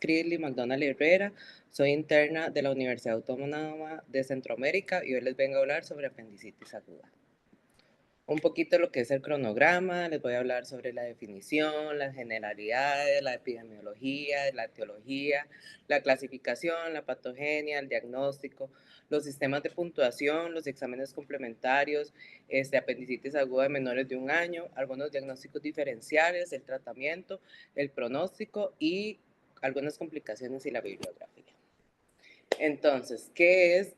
Crilly McDonald Herrera, soy interna de la Universidad Autónoma de Centroamérica y hoy les vengo a hablar sobre apendicitis aguda. Un poquito lo que es el cronograma, les voy a hablar sobre la definición, las generalidades, la epidemiología, la etiología, la clasificación, la patogenia, el diagnóstico, los sistemas de puntuación, los exámenes complementarios, apendicitis aguda de menores de 1 año, algunos diagnósticos diferenciales, el tratamiento, el pronóstico y algunas complicaciones y la bibliografía. Entonces, ¿qué es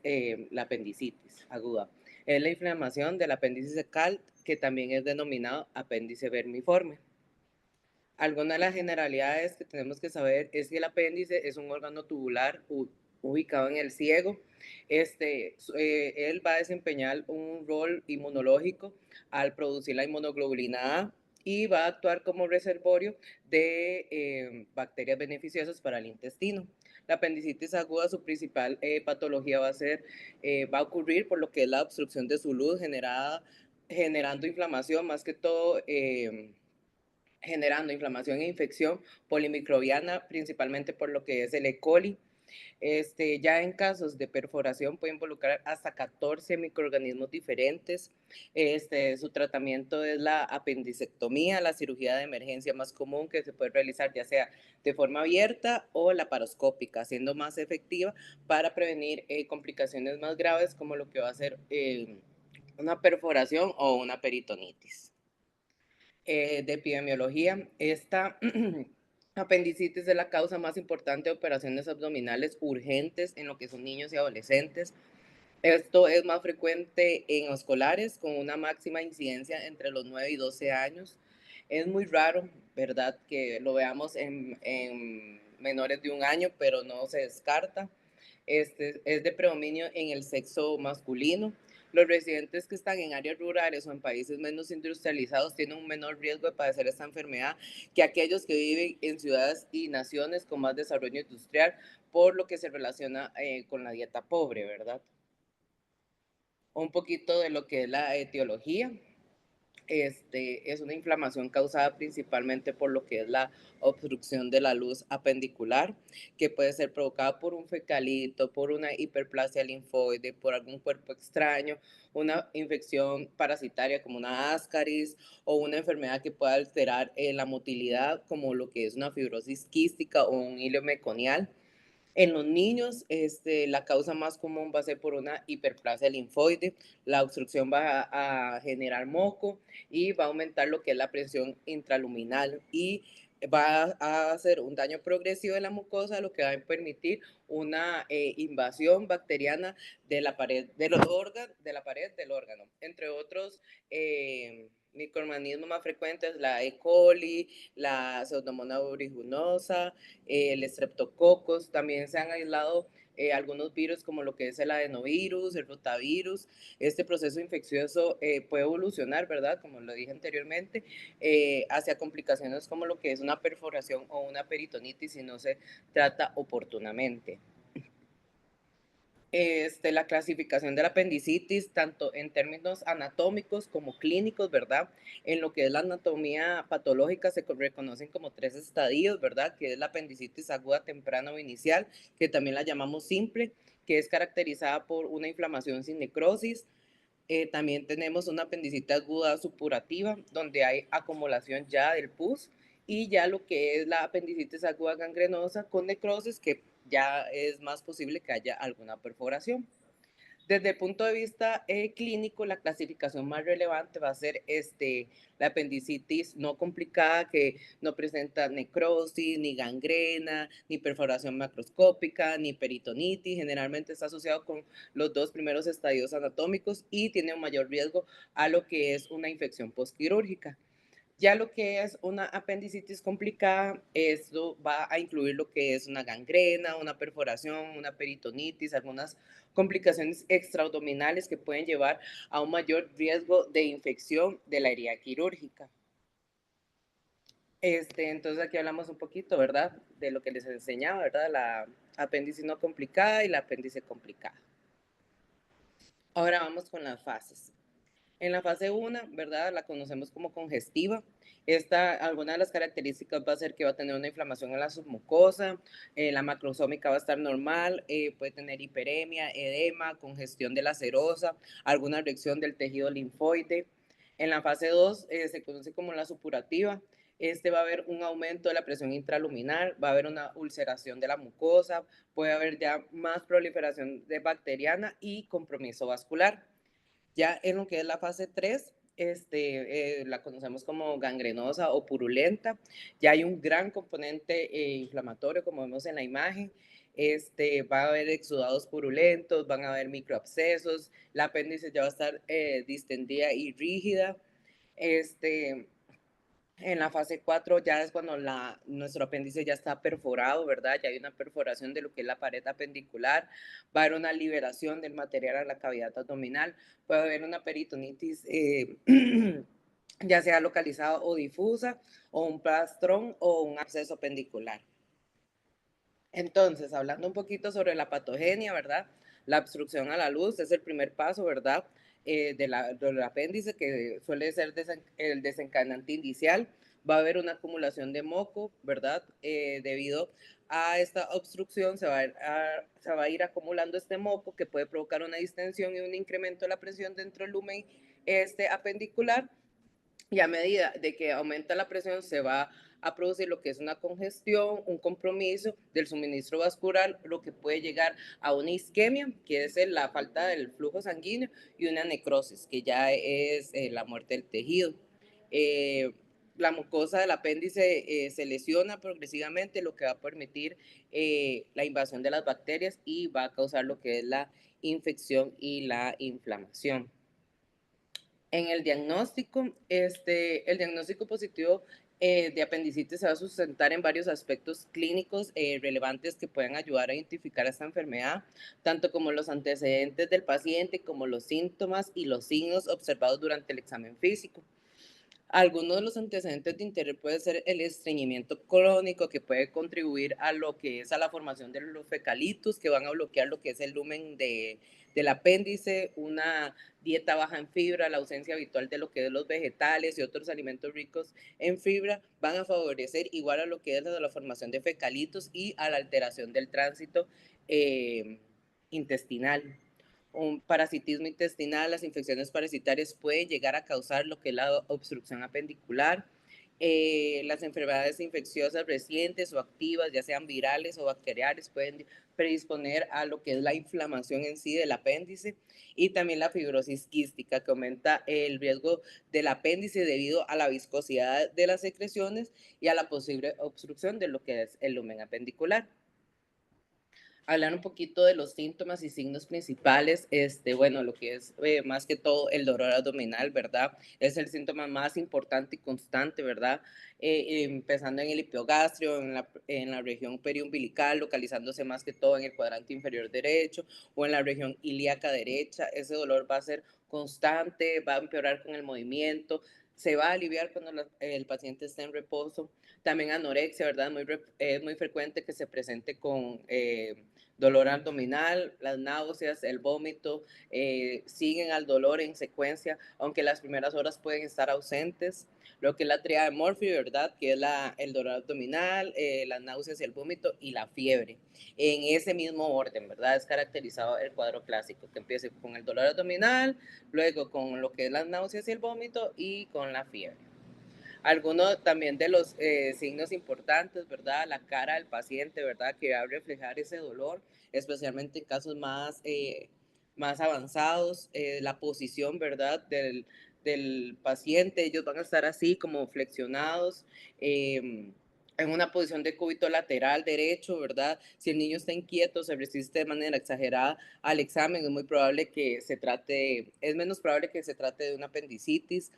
la apendicitis aguda? Es la inflamación del apéndice secal, que también es denominado apéndice vermiforme. Algunas de las generalidades que tenemos que saber es que el apéndice es un órgano tubular ubicado en el ciego. Él va a desempeñar un rol inmunológico al producir la inmunoglobulina A y va a actuar como reservorio de bacterias beneficiosas para el intestino. La apendicitis aguda, su principal patología va a ocurrir por lo que es la obstrucción de su luz generando inflamación, más que todo generando inflamación e infección polimicrobiana, principalmente por lo que es el E. coli. Ya en casos de perforación puede involucrar hasta 14 microorganismos diferentes. Su tratamiento es la apendicectomía, la cirugía de emergencia más común que se puede realizar ya sea de forma abierta o laparoscópica, siendo más efectiva para prevenir complicaciones más graves como lo que va a ser una perforación o una peritonitis. De epidemiología, esta apendicitis es la causa más importante de operaciones abdominales urgentes en lo que son niños y adolescentes. Esto es más frecuente en escolares con una máxima incidencia entre los 9 y 12 años. Es muy raro, ¿verdad?, que lo veamos en menores de 1 año, pero no se descarta. Es de predominio en el sexo masculino. Los residentes que están en áreas rurales o en países menos industrializados tienen un menor riesgo de padecer esta enfermedad que aquellos que viven en ciudades y naciones con más desarrollo industrial, por lo que se relaciona con la dieta pobre, ¿verdad? Un poquito de lo que es la etiología. Es una inflamación causada principalmente por lo que es la obstrucción de la luz apendicular, que puede ser provocada por un fecalito, por una hiperplasia linfoide, por algún cuerpo extraño, una infección parasitaria como una ascaris o una enfermedad que pueda alterar la motilidad, como lo que es una fibrosis quística o un hilo meconial. En los niños, la causa más común va a ser por una hiperplasia linfoide. La obstrucción va a generar moco y va a aumentar lo que es la presión intraluminal y va a hacer un daño progresivo de la mucosa, lo que va a permitir una invasión bacteriana de la pared de la pared del órgano, entre otros microorganismos más frecuentes, la E. coli, la Pseudomonas aeruginosa, el streptococcus. También se han aislado algunos virus como lo que es el adenovirus, el rotavirus. Este proceso infeccioso puede evolucionar, ¿verdad? Como lo dije anteriormente, hacia complicaciones como lo que es una perforación o una peritonitis si no se trata oportunamente. La clasificación de la apendicitis, tanto en términos anatómicos como clínicos, ¿verdad? En lo que es la anatomía patológica se reconocen como 3 estadios, ¿verdad? Que es la apendicitis aguda, temprana o inicial, que también la llamamos simple, que es caracterizada por una inflamación sin necrosis. También tenemos una apendicitis aguda supurativa, donde hay acumulación ya del pus, y ya lo que es la apendicitis aguda gangrenosa con necrosis, que ya es más posible que haya alguna perforación. Desde el punto de vista clínico, la clasificación más relevante va a ser la apendicitis no complicada, que no presenta necrosis, ni gangrena, ni perforación macroscópica, ni peritonitis. Generalmente está asociado con los 2 primeros estadios anatómicos y tiene un mayor riesgo a lo que es una infección postquirúrgica. Ya lo que es una apendicitis complicada, eso va a incluir lo que es una gangrena, una perforación, una peritonitis, algunas complicaciones extraabdominales que pueden llevar a un mayor riesgo de infección de la herida quirúrgica. Entonces aquí hablamos un poquito, ¿verdad? De lo que les enseñaba, ¿verdad? La apéndice no complicada y la apéndice complicada. Ahora vamos con las fases. En la fase 1, ¿verdad? La conocemos como congestiva. Alguna de las características va a ser que va a tener una inflamación en la submucosa, la macrosómica va a estar normal, puede tener hiperemia, edema, congestión de la serosa, alguna reacción del tejido linfoide. En la fase 2 se conoce como la supurativa. Va a haber un aumento de la presión intraluminal, va a haber una ulceración de la mucosa, puede haber ya más proliferación de bacteriana y compromiso vascular. Ya en lo que es la fase 3, la conocemos como gangrenosa o purulenta. Ya hay un gran componente inflamatorio, como vemos en la imagen. Va a haber exudados purulentos, van a haber microabscesos, la apéndice ya va a estar distendida y rígida. Este, en la fase 4 ya es cuando nuestro apéndice ya está perforado, ¿verdad? Ya hay una perforación de lo que es la pared apendicular, va a haber una liberación del material a la cavidad abdominal, puede haber una peritonitis ya sea localizada o difusa, o un plastrón o un absceso pendicular. Entonces, hablando un poquito sobre la patogenia, ¿verdad? La obstrucción a la luz es el primer paso, ¿verdad? Del apéndice, que suele ser el desencadenante inicial. Va a haber una acumulación de moco, ¿verdad? Debido a esta obstrucción se va a ir acumulando este moco que puede provocar una distensión y un incremento de la presión dentro del lumen apendicular, y a medida de que aumenta la presión se va a producir lo que es una congestión, un compromiso del suministro vascular, lo que puede llegar a una isquemia, que es la falta del flujo sanguíneo, y una necrosis, que ya es la muerte del tejido. Eh, la mucosa del apéndice se lesiona progresivamente, lo que va a permitir la invasión de las bacterias y va a causar lo que es la infección y la inflamación. En el diagnóstico positivo de apendicitis se va a sustentar en varios aspectos clínicos relevantes que puedan ayudar a identificar esta enfermedad, tanto como los antecedentes del paciente, como los síntomas y los signos observados durante el examen físico. Algunos de los antecedentes de interés puede ser el estreñimiento crónico, que puede contribuir a lo que es a la formación de los fecalitos, que van a bloquear lo que es el lumen del apéndice, una dieta baja en fibra, la ausencia habitual de lo que es los vegetales y otros alimentos ricos en fibra, van a favorecer igual a lo que es la formación de fecalitos y a la alteración del tránsito intestinal. Un parasitismo intestinal, las infecciones parasitarias pueden llegar a causar lo que es la obstrucción apendicular. Las enfermedades infecciosas recientes o activas, ya sean virales o bacteriales, pueden predisponer a lo que es la inflamación en sí del apéndice, y también la fibrosis quística, que aumenta el riesgo del apéndice debido a la viscosidad de las secreciones y a la posible obstrucción de lo que es el lumen apendicular. Hablar un poquito de los síntomas y signos principales, bueno, lo que es más que todo el dolor abdominal, ¿verdad? Es el síntoma más importante y constante, ¿verdad? Empezando en el epiogastrio, en la región periumbilical, localizándose más que todo en el cuadrante inferior derecho o en la región ilíaca derecha. Ese dolor va a ser constante, va a empeorar con el movimiento, se va a aliviar cuando el paciente esté en reposo. También anorexia, ¿verdad? Es muy frecuente que se presente con dolor abdominal, las náuseas, el vómito, siguen al dolor en secuencia, aunque las primeras horas pueden estar ausentes. Lo que es la triada de Murphy, ¿verdad? Que es el dolor abdominal, las náuseas y el vómito y la fiebre. En ese mismo orden, ¿verdad? Es caracterizado el cuadro clásico, que empieza con el dolor abdominal, luego con lo que es las náuseas y el vómito y con la fiebre. Algunos también de los signos importantes, ¿verdad? La cara del paciente, ¿verdad? Que va a reflejar ese dolor, especialmente en casos más avanzados. La posición, ¿verdad? Del paciente, ellos van a estar así como flexionados. En una posición de cúbito lateral derecho, ¿verdad? Si el niño está inquieto, se resiste de manera exagerada al examen, es muy probable que es menos probable que se trate de una apendicitis.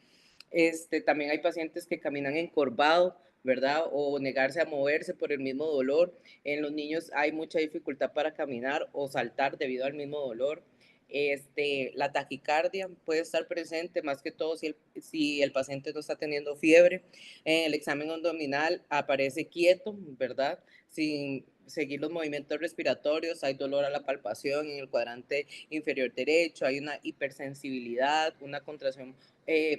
También hay pacientes que caminan encorvado, ¿verdad? O negarse a moverse por el mismo dolor. En los niños hay mucha dificultad para caminar o saltar debido al mismo dolor. La taquicardia puede estar presente más que todo si el paciente no está teniendo fiebre. En el examen abdominal aparece quieto, ¿verdad? Sin seguir los movimientos respiratorios, hay dolor a la palpación en el cuadrante inferior derecho, hay una hipersensibilidad, una contracción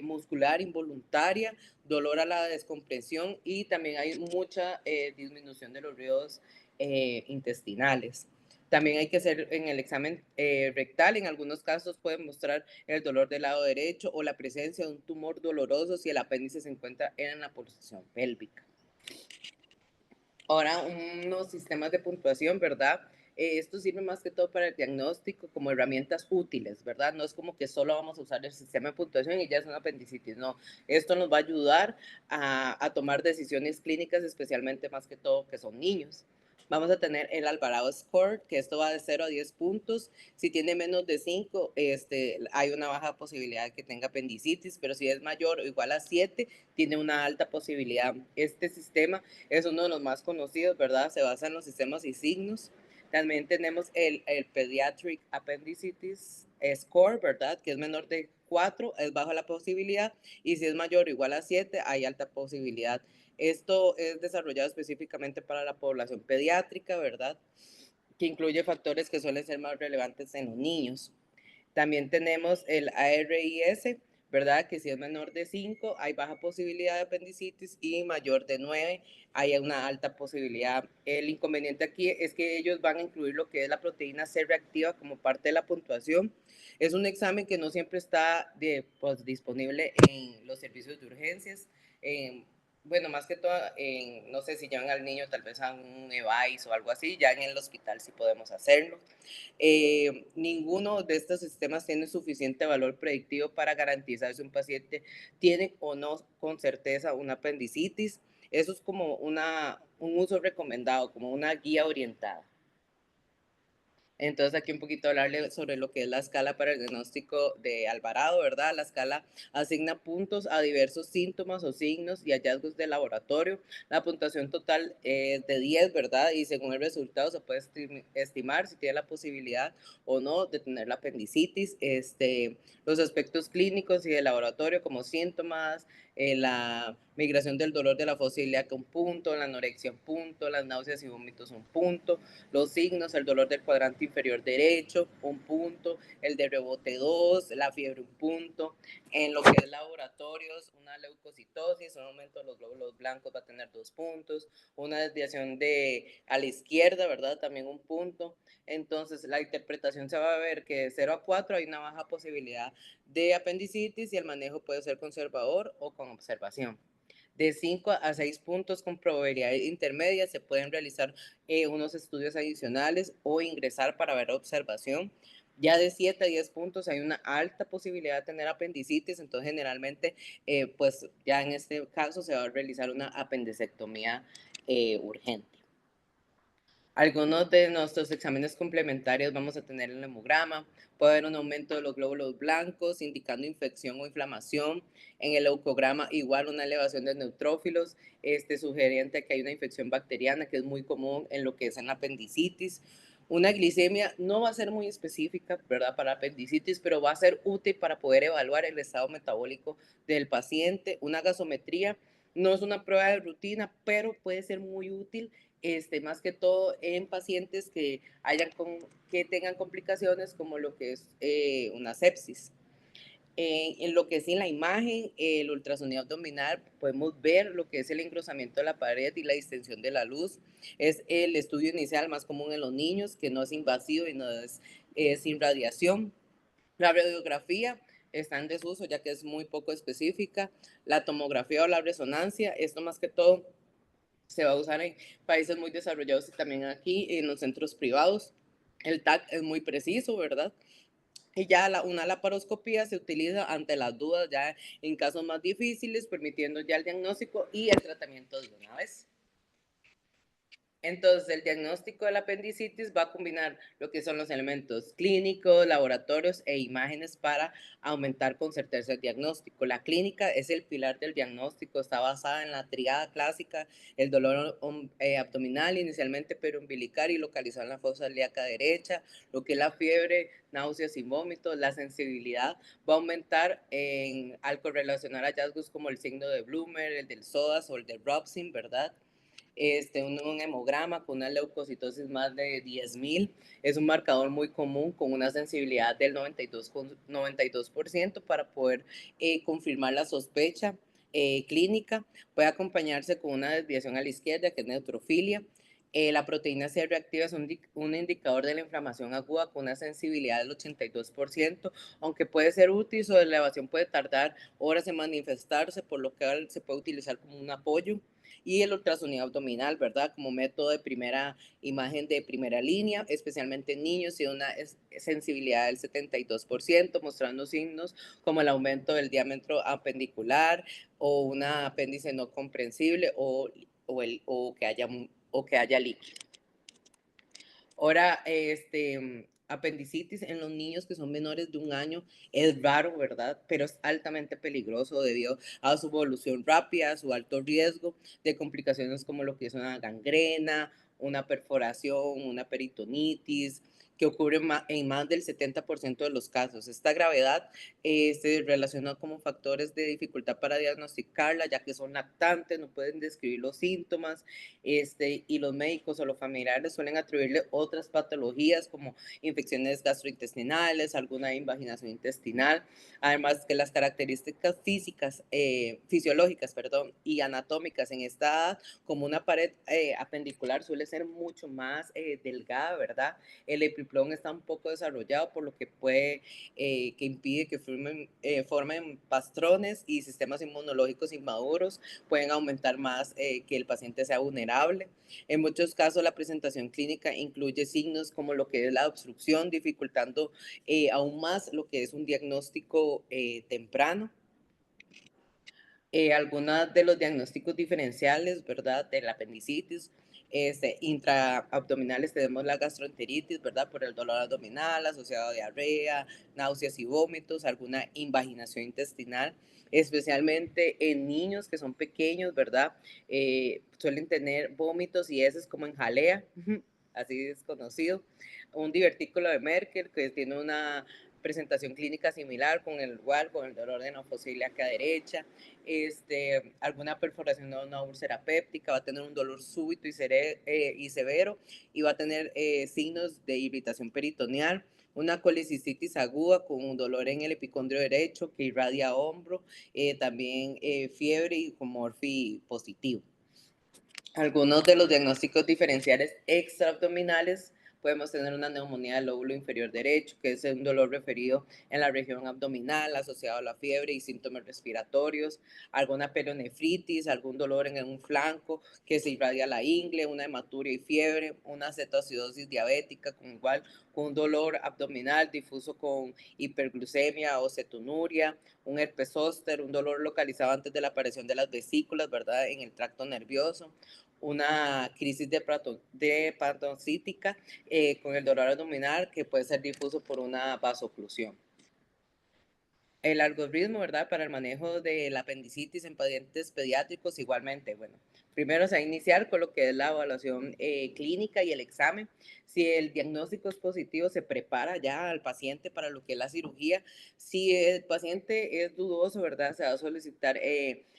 muscular involuntaria, dolor a la descompresión y también hay mucha disminución de los ruidos intestinales. También hay que hacer en el examen rectal, en algunos casos pueden mostrar el dolor del lado derecho o la presencia de un tumor doloroso si el apéndice se encuentra en la posición pélvica. Ahora, unos sistemas de puntuación, ¿verdad? Esto sirve más que todo para el diagnóstico como herramientas útiles, ¿verdad? No es como que solo vamos a usar el sistema de puntuación y ya es una apendicitis, no. Esto nos va a ayudar a tomar decisiones clínicas, especialmente más que todo que son niños. Vamos a tener el Alvarado Score, que esto va de 0 a 10 puntos. Si tiene menos de 5, hay una baja posibilidad de que tenga apendicitis, pero si es mayor o igual a 7, tiene una alta posibilidad. Este sistema es uno de los más conocidos, ¿verdad? Se basa en los sistemas y signos. También tenemos el Pediatric Appendicitis Score, ¿verdad? Que es menor de 4, es baja la posibilidad, y si es mayor o igual a 7, hay alta posibilidad. Esto es desarrollado específicamente para la población pediátrica, ¿verdad? Que incluye factores que suelen ser más relevantes en los niños. También tenemos el ARIS, ¿verdad? Que si es menor de 5 hay baja posibilidad de apendicitis y mayor de 9 hay una alta posibilidad. El inconveniente aquí es que ellos van a incluir lo que es la proteína C reactiva como parte de la puntuación. Es un examen que no siempre está pues, disponible en los servicios de urgencias. Bueno, más que todo, no sé si llevan al niño tal vez a un EVAIS o algo así, ya en el hospital sí podemos hacerlo. Ninguno de estos sistemas tiene suficiente valor predictivo para garantizar si un paciente tiene o no con certeza una apendicitis. Eso es como un uso recomendado, como una guía orientada. Entonces aquí un poquito hablarle sobre lo que es la escala para el diagnóstico de Alvarado, ¿verdad? La escala asigna puntos a diversos síntomas o signos y hallazgos de laboratorio. La puntuación total es de 10, ¿verdad? Y según el resultado se puede estimar si tiene la posibilidad o no de tener la apendicitis. Los aspectos clínicos y de laboratorio como síntomas, la migración del dolor de la fosa ilíaca un punto, la anorexia un punto, las náuseas y vómitos un punto, los signos, el dolor del cuadrante inferior derecho, un punto, el de rebote 2, la fiebre, un punto. En lo que es laboratorios, una leucocitosis, un aumento de los glóbulos blancos va a tener 2 puntos, una desviación a la izquierda, ¿verdad? También un punto. Entonces, la interpretación se va a ver que de 0 a 4 hay una baja posibilidad de apendicitis y el manejo puede ser conservador o con observación. De 5 a 6 puntos con probabilidad intermedia se pueden realizar unos estudios adicionales o ingresar para ver observación. Ya de 7 a 10 puntos hay una alta posibilidad de tener apendicitis, entonces generalmente pues ya en este caso se va a realizar una apendicectomía urgente. Algunos de nuestros exámenes complementarios vamos a tener el hemograma, puede haber un aumento de los glóbulos blancos indicando infección o inflamación. En el leucograma igual una elevación de neutrófilos, sugeriente que hay una infección bacteriana que es muy común en lo que es en la apendicitis. Una glicemia no va a ser muy específica, ¿verdad? Para apendicitis, pero va a ser útil para poder evaluar el estado metabólico del paciente. Una gasometría no es una prueba de rutina, pero puede ser muy útil más que todo en pacientes que tengan complicaciones como lo que es una sepsis. En lo que es en la imagen, el ultrasonido abdominal, podemos ver lo que es el engrosamiento de la pared y la distensión de la luz. Es el estudio inicial más común en los niños, que no es invasivo y no es sin radiación. La radiografía está en desuso ya que es muy poco específica. La tomografía o la resonancia, esto más que todo se va a usar en países muy desarrollados y también aquí en los centros privados. El TAC es muy preciso, ¿verdad? Y ya una laparoscopía se utiliza ante las dudas ya en casos más difíciles, permitiendo ya el diagnóstico y el tratamiento de una vez. Entonces, el diagnóstico de la apendicitis va a combinar lo que son los elementos clínicos, laboratorios e imágenes para aumentar con certeza el diagnóstico. La clínica es el pilar del diagnóstico, está basada en la triada clásica, el dolor abdominal inicialmente perumbilical y localizado en la fosa ilíaca derecha, lo que es la fiebre, náuseas y vómitos, la sensibilidad va a aumentar al correlacionar hallazgos como el signo de Bloomer, el del SOAS o el del Robson, ¿verdad? un hemograma con una leucocitosis más de 10.000. Es un marcador muy común con una sensibilidad del 92% para poder confirmar la sospecha clínica. Puede acompañarse con una desviación a la izquierda, que es neutrofilia. La proteína C reactiva es un indicador de la inflamación aguda con una sensibilidad del 82%, aunque puede ser útil, su elevación puede tardar horas en manifestarse, por lo que se puede utilizar como un apoyo. Y el ultrasonido abdominal, ¿verdad? Como método de primera imagen de primera línea, especialmente en niños, tiene una sensibilidad del 72%, mostrando signos como el aumento del diámetro apendicular o una apéndice no comprensible o que haya líquido. Ahora, apendicitis en los niños que son menores de 1 año es raro, ¿verdad? Pero es altamente peligroso debido a su evolución rápida, a su alto riesgo de complicaciones como lo que es una gangrena, una perforación, una peritonitis, que ocurre en más del 70% de los casos. Esta gravedad se relaciona como factores de dificultad para diagnosticarla, ya que son lactantes, no pueden describir los síntomas, y los médicos o los familiares suelen atribuirle otras patologías como infecciones gastrointestinales, alguna invaginación intestinal, además que las características fisiológicas, perdón, y anatómicas en esta edad, como una pared apendicular suele ser mucho más delgada, ¿verdad? El epiplón está un poco desarrollado, por lo que que impide que formen pastrones y sistemas inmunológicos inmaduros pueden aumentar más que el paciente sea vulnerable. En muchos casos, la presentación clínica incluye signos como lo que es la obstrucción, dificultando aún más lo que es un diagnóstico temprano. Algunos de los diagnósticos diferenciales, ¿verdad? De la apendicitis, intraabdominales tenemos la gastroenteritis, ¿verdad? Por el dolor abdominal asociado a diarrea, náuseas y vómitos, alguna invaginación intestinal, especialmente en niños que son pequeños, ¿verdad? Suelen tener vómitos y heces como en jalea, así es conocido. Un divertículo de Merkel que tiene una presentación clínica similar con el dolor de neofosia ilíaca derecha, alguna perforación de una úlcera péptica, va a tener un dolor súbito y severo y va a tener signos de irritación peritoneal, una colicistitis aguda con un dolor en el epicondrio derecho que irradia hombro, también fiebre y con morfi positivo. Algunos de los diagnósticos diferenciales extraabdominales: podemos tener una neumonía del lóbulo inferior derecho, que es un dolor referido en la región abdominal asociado a la fiebre y síntomas respiratorios, alguna peronefritis, algún dolor en un flanco que se irradia a la ingle, una hematuria y fiebre, una cetoacidosis diabética con un dolor abdominal difuso con hiperglucemia o cetonuria, un herpes zóster, un dolor localizado antes de la aparición de las vesículas, ¿verdad? En el tracto nervioso, una crisis de paroncítica con el dolor abdominal que puede ser difuso por una vasoclusión. El algoritmo, ¿verdad? Para el manejo de la apendicitis en pacientes pediátricos, igualmente, bueno, primero se va a iniciar con lo que es la evaluación clínica y el examen. Si el diagnóstico es positivo, se prepara ya al paciente para lo que es la cirugía. Si el paciente es dudoso, ¿verdad? Se va a solicitar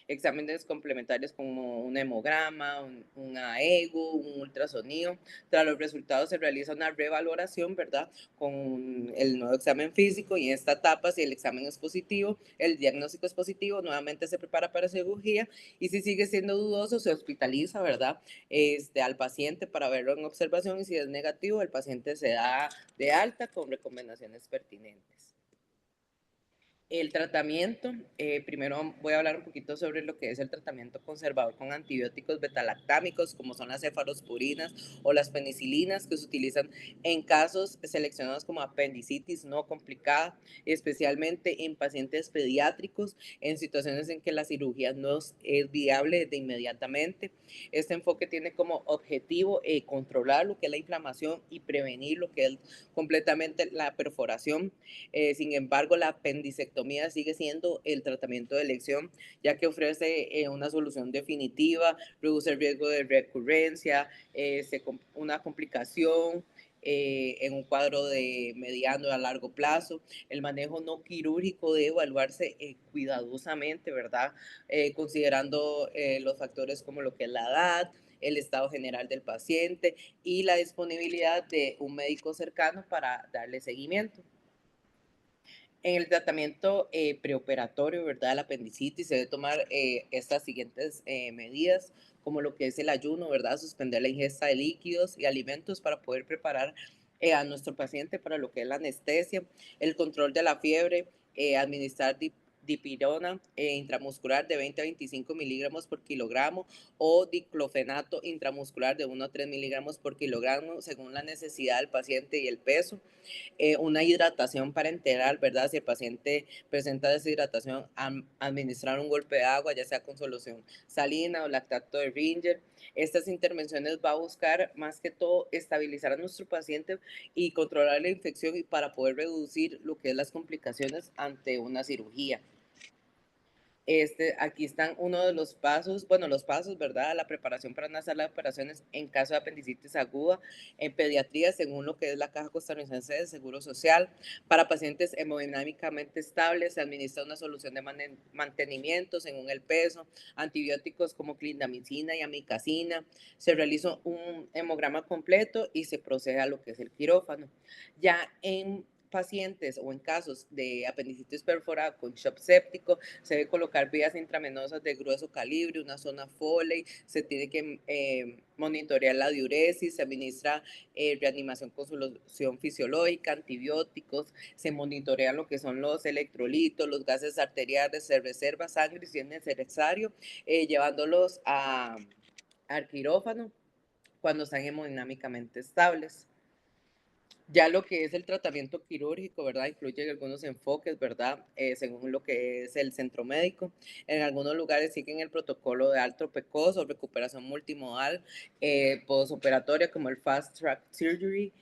exámenes complementarios como un hemograma, una ego, un ultrasonido. Tras los resultados se realiza una revaloración, ¿verdad? Con el nuevo examen físico, y en esta etapa, si el examen es positivo, el diagnóstico es positivo, nuevamente se prepara para cirugía, y si sigue siendo dudoso, se hospitaliza, ¿verdad? Al paciente para verlo en observación, y si es negativo, el paciente se da de alta con recomendaciones pertinentes. El tratamiento, primero voy a hablar un poquito sobre lo que es el tratamiento conservador con antibióticos betalactámicos, como son las cefalosporinas o las penicilinas, que se utilizan en casos seleccionados como apendicitis no complicada, especialmente en pacientes pediátricos, en situaciones en que la cirugía no es viable de inmediatamente. Este enfoque tiene como objetivo controlar lo que es la inflamación y prevenir lo que es completamente la perforación. Sin embargo, la apendicectomía sigue siendo el tratamiento de elección, ya que ofrece una solución definitiva, reduce el riesgo de recurrencia, una complicación en un cuadro de mediano a largo plazo. El manejo no quirúrgico debe evaluarse cuidadosamente, ¿verdad? Considerando los factores como lo que es la edad, el estado general del paciente y la disponibilidad de un médico cercano para darle seguimiento. En el tratamiento preoperatorio, ¿verdad? La apendicitis se debe tomar estas siguientes medidas, como lo que es el ayuno, ¿verdad? Suspender la ingesta de líquidos y alimentos para poder preparar a nuestro paciente para lo que es la anestesia, el control de la fiebre, administrar dipirona intramuscular de 20 a 25 miligramos por kilogramo o diclofenato intramuscular de 1 a 3 miligramos por kilogramo según la necesidad del paciente y el peso, una hidratación parenteral, ¿verdad? Si el paciente presenta deshidratación, administrar un golpe de agua, ya sea con solución salina o lactato de Ringer. Estas intervenciones va a buscar más que todo estabilizar a nuestro paciente y controlar la infección y para poder reducir lo que es las complicaciones ante una cirugía. Aquí están uno de los pasos, bueno, los pasos, ¿verdad? La preparación para una sala de operaciones en caso de apendicitis aguda en pediatría, según lo que es la Caja Costarricense de Seguro Social. Para pacientes hemodinámicamente estables, se administra una solución de mantenimiento según el peso, antibióticos como clindamicina y amicacina. Se realiza un hemograma completo y se procede a lo que es el quirófano. Ya en pacientes o en casos de apendicitis perforada con shock séptico, se debe colocar vías intravenosas de grueso calibre, una zona Foley, se tiene que monitorear la diuresis, se administra reanimación con solución fisiológica, antibióticos, se monitorean lo que son los electrolitos, los gases arteriales, se reserva sangre si es necesario, llevándolos al quirófano cuando están hemodinámicamente estables. Ya lo que es el tratamiento quirúrgico, ¿verdad? Incluye algunos enfoques, ¿verdad? Según lo que es el centro médico. En algunos lugares siguen el protocolo de alto precoz o recuperación multimodal postoperatoria como el Fast Track Surgery.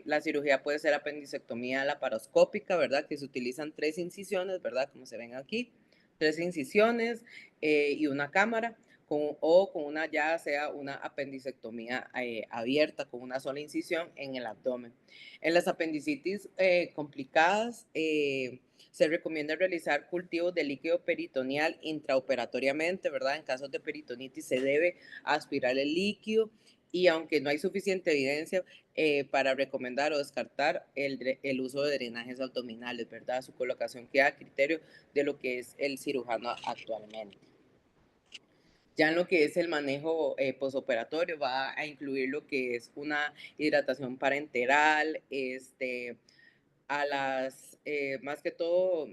La cirugía puede ser apendicectomía laparoscópica, ¿verdad? Que se utilizan 3 incisiones, ¿verdad? Como se ven aquí, 3 incisiones y una cámara o con una ya sea una apendicectomía abierta con una sola incisión en el abdomen. En las apendicitis complicadas se recomienda realizar cultivos de líquido peritoneal intraoperatoriamente, ¿verdad? En casos de peritonitis se debe aspirar el líquido y aunque no hay suficiente evidencia para recomendar o descartar el uso de drenajes abdominales, ¿verdad? Su colocación queda a criterio de lo que es el cirujano actualmente. Ya en lo que es el manejo posoperatorio va a incluir lo que es una hidratación parenteral, a las, más que todo,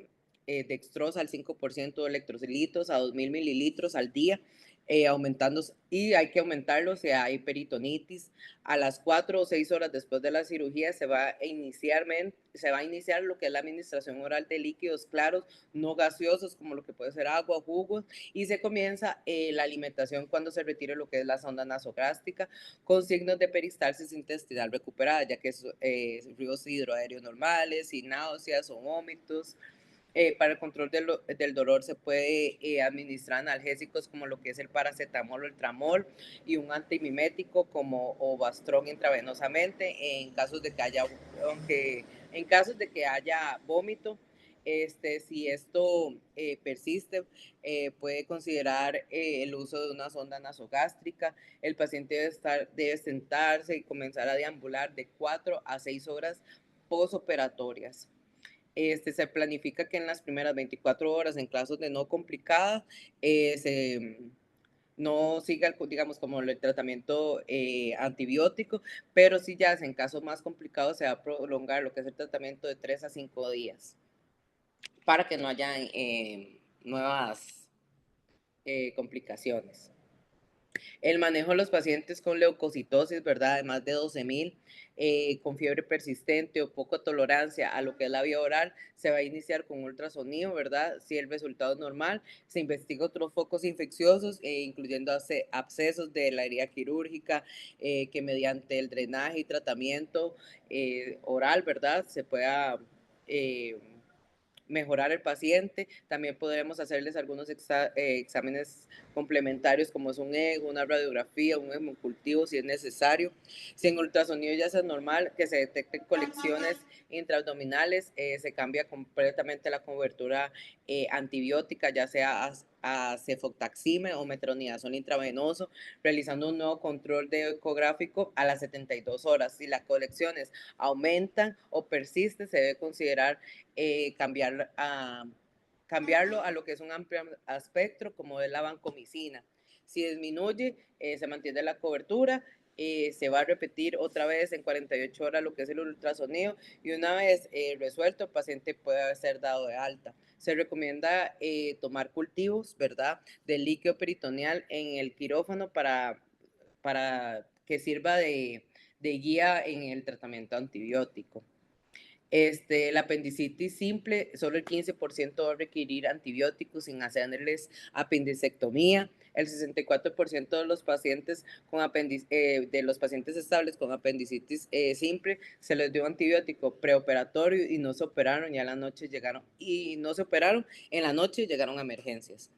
dextrosa al 5% de electrolitos a 2.000 mililitros al día, aumentando, y hay que aumentarlo si hay peritonitis. A las 4 o 6 horas después de la cirugía se va a iniciar lo que es la administración oral de líquidos claros, no gaseosos, como lo que puede ser agua, jugos, y se comienza la alimentación cuando se retire lo que es la sonda nasogástrica con signos de peristalsis intestinal recuperada, ya que es ríos hidroaéreos normales, sin náuseas o vómitos. Para el control del dolor se puede administrar analgésicos como lo que es el paracetamol o el tramol y un antimimético como Ovastrón intravenosamente en casos de que haya, aunque en casos de que haya vómito. Si esto persiste, puede considerar el uso de una sonda nasogástrica. El paciente debe sentarse y comenzar a deambular de 4 a 6 horas posoperatorias. Se planifica que en las primeras 24 horas, en casos de no complicada, no siga, digamos, como el tratamiento antibiótico, pero si ya es en casos más complicados, se va a prolongar lo que es el tratamiento de 3 a 5 días para que no haya nuevas complicaciones. El manejo de los pacientes con leucocitosis, ¿verdad? De más de 12.000, con fiebre persistente o poca tolerancia a lo que es la vía oral, se va a iniciar con ultrasonido, ¿verdad? Si el resultado es normal, se investiga otros focos infecciosos, incluyendo abscesos de la herida quirúrgica, que mediante el drenaje y tratamiento oral, ¿verdad? Se pueda mejorar el paciente. También podremos hacerles algunos exámenes complementarios como es un ego, una radiografía, un hemocultivo si es necesario. Si en ultrasonido ya es normal que se detecten colecciones intraabdominales, se cambia completamente la cobertura antibiótica, ya sea a cefotaxime o metronidazol intravenoso, realizando un nuevo control de ecográfico a las 72 horas. Si las colecciones aumentan o persisten, se debe considerar cambiarlo a lo que es un amplio espectro, como es la vancomicina. Si disminuye, se mantiene la cobertura, se va a repetir otra vez en 48 horas lo que es el ultrasonido y una vez resuelto, el paciente puede ser dado de alta. Se recomienda tomar cultivos, ¿verdad?, del líquido peritoneal en el quirófano para que sirva de guía en el tratamiento antibiótico. La apendicitis simple, solo el 15% va a requerir antibióticos sin hacerles apendicectomía. El 64% de los pacientes de los pacientes estables con apendicitis simple se les dio antibiótico preoperatorio y no se operaron, ya en la noche llegaron y no se operaron, en la noche llegaron a emergencias.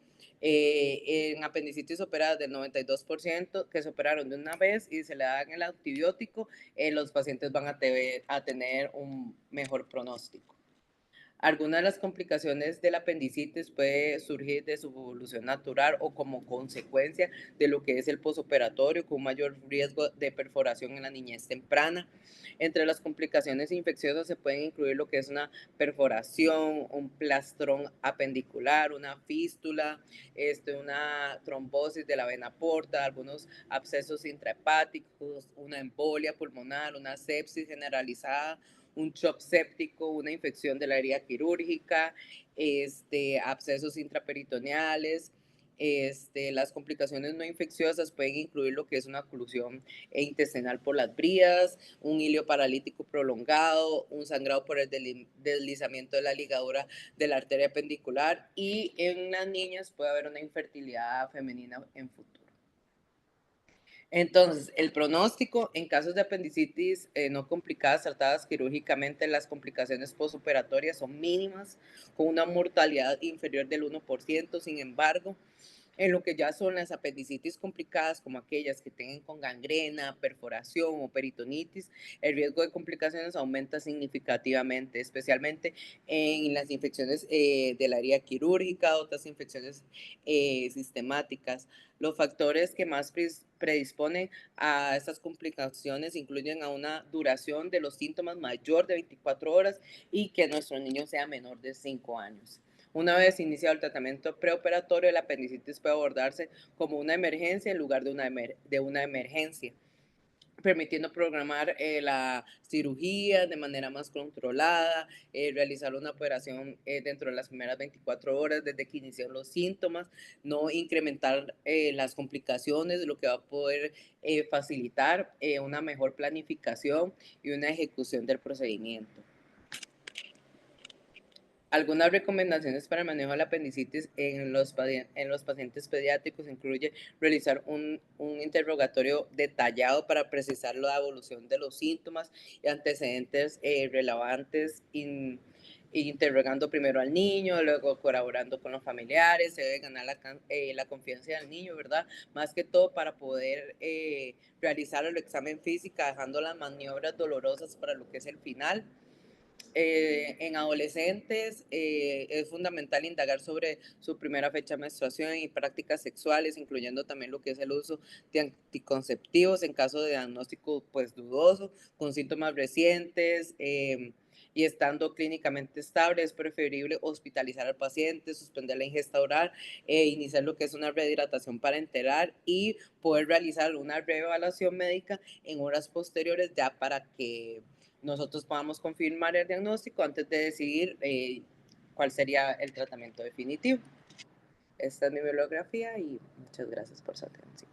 En apendicitis operadas del 92% que se operaron de una vez y se le dan el antibiótico, los pacientes van a tener un mejor pronóstico. Algunas de las complicaciones del apendicitis puede surgir de su evolución natural o como consecuencia de lo que es el posoperatorio, con mayor riesgo de perforación en la niñez temprana. Entre las complicaciones infecciosas se pueden incluir lo que es una perforación, un plastrón apendicular, una fístula, una trombosis de la vena porta, algunos abscesos intrahepáticos, una embolia pulmonar, una sepsis generalizada, un shock séptico, una infección de la herida quirúrgica, abscesos intraperitoneales. Las complicaciones no infecciosas pueden incluir lo que es una oclusión intestinal por las vías, un hilio paralítico prolongado, un sangrado por el deslizamiento de la ligadura de la arteria apendicular y en las niñas puede haber una infertilidad femenina en futuro. Entonces, el pronóstico en casos de apendicitis no complicadas tratadas quirúrgicamente, las complicaciones postoperatorias son mínimas, con una mortalidad inferior del 1%. Sin embargo, en lo que ya son las apendicitis complicadas, como aquellas que tengan con gangrena, perforación o peritonitis, el riesgo de complicaciones aumenta significativamente, especialmente en las infecciones de la herida quirúrgica, otras infecciones sistemáticas. Los factores que más predisponen a estas complicaciones incluyen a una duración de los síntomas mayor de 24 horas y que nuestro niño sea menor de 5 años. Una vez iniciado el tratamiento preoperatorio, el apendicitis puede abordarse como una emergencia en lugar de una emergencia, permitiendo programar la cirugía de manera más controlada, realizar una operación dentro de las primeras 24 horas desde que inician los síntomas, no incrementar las complicaciones, lo que va a poder facilitar una mejor planificación y una ejecución del procedimiento. Algunas recomendaciones para el manejo de la apendicitis en los pacientes pediátricos incluye realizar un interrogatorio detallado para precisar la evolución de los síntomas y antecedentes relevantes, interrogando primero al niño, luego colaborando con los familiares. Se debe ganar la confianza del niño, ¿verdad? Más que todo para poder realizar el examen físico, dejando las maniobras dolorosas para lo que es el final. En adolescentes es fundamental indagar sobre su primera fecha de menstruación y prácticas sexuales, incluyendo también lo que es el uso de anticonceptivos en caso de diagnóstico pues dudoso, con síntomas recientes y estando clínicamente estable. Es preferible hospitalizar al paciente, suspender la ingesta oral, iniciar lo que es una rehidratación para enterar y poder realizar una reevaluación médica en horas posteriores ya para que nosotros podamos confirmar el diagnóstico antes de decidir cuál sería el tratamiento definitivo. Esta es mi bibliografía y muchas gracias por su atención.